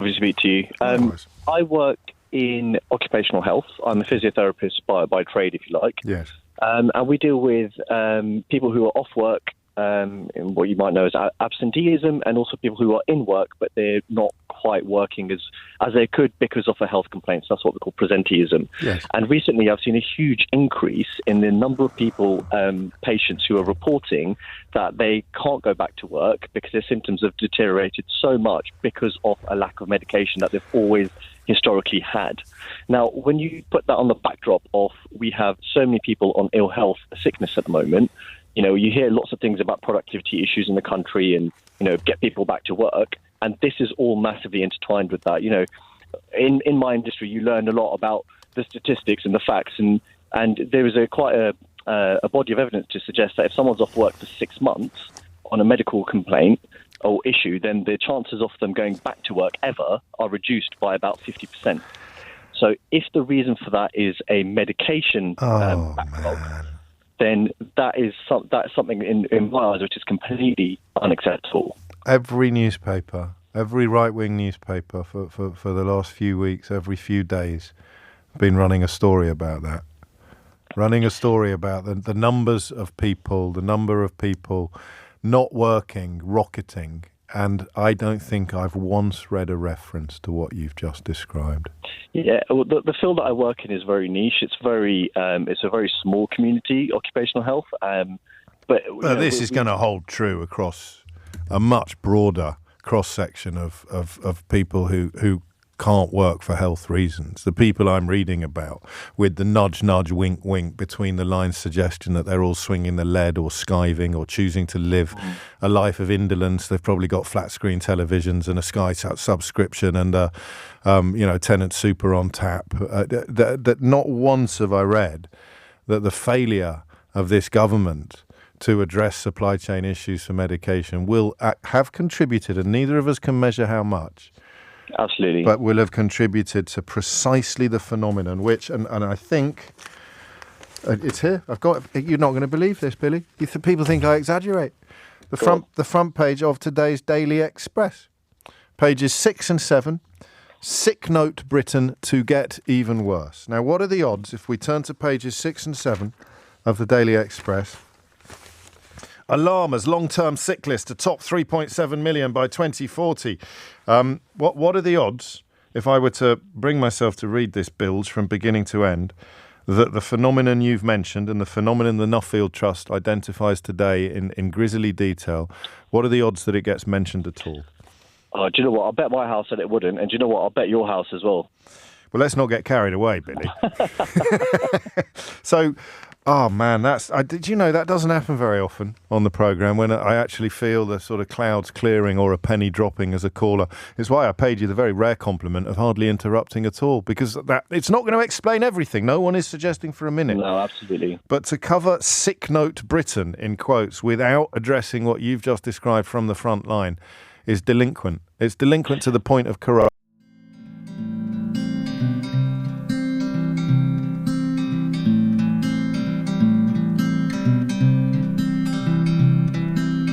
Lovely to speak to you. Nice. I work in occupational health. I'm a physiotherapist by trade, if you like. Yes. And we deal with people who are off work, in what you might know as absenteeism, and also people who are in work, but they're not quite working as they could because of a health complaints. That's what we call presenteeism. Yes. And recently I've seen a huge increase in the number of people, patients who are reporting that they can't go back to work because their symptoms have deteriorated so much because of a lack of medication that they've always historically had. Now, when you put that on the backdrop of we have so many people on ill health sickness at the moment, you hear lots of things about productivity issues in the country and, get people back to work. And this is all massively intertwined with that. In my industry, you learn a lot about the statistics and the facts. And there is quite a body of evidence to suggest that if someone's off work for 6 months on a medical complaint or issue, then the chances of them going back to work ever are reduced by about 50%. So if the reason for that is a medication backlog, then that's something in my eyes which is completely unacceptable. Every newspaper, every right-wing newspaper for the last few weeks, every few days, been running a story about that. Running a story about the numbers of people, the number of people not working, rocketing. And I don't think I've once read a reference to what you've just described. Yeah, well, the field that I work in is very niche. It's a very small community, occupational health. But this is going to hold true across a much broader cross-section of people who can't work for health reasons. The people I'm reading about with the nudge, nudge, wink, wink between the lines suggestion that they're all swinging the lead or skiving or choosing to live a life of indolence. They've probably got flat screen televisions and a Sky subscription and a tenant super on tap. That not once have I read that the failure of this government to address supply chain issues for medication will have contributed, and neither of us can measure how much. Absolutely. But will have contributed to precisely the phenomenon which, and I think it's here. You're not going to believe this, Billy. People think I exaggerate. The front page of today's Daily Express, pages 6 and 7. Sick note Britain to get even worse. Now, what are the odds if we turn to pages 6 and 7 of the Daily Express? Alarm as long-term sick list to top 3.7 million by 2040. What are the odds, if I were to bring myself to read this bilge from beginning to end, that the phenomenon you've mentioned and the phenomenon the Nuffield Trust identifies today in grisly detail, what are the odds that it gets mentioned at all? Do you know what? I'll bet my house that it wouldn't. And do you know what? I'll bet your house as well. Well, let's not get carried away, Billy. So, oh man, did you know that doesn't happen very often on the programme when I actually feel the sort of clouds clearing or a penny dropping as a caller. It's why I paid you the very rare compliment of hardly interrupting at all, because it's not going to explain everything. No one is suggesting for a minute. No, absolutely. But to cover sick note Britain, in quotes, without addressing what you've just described from the front line is delinquent. It's delinquent to the point of corrupt.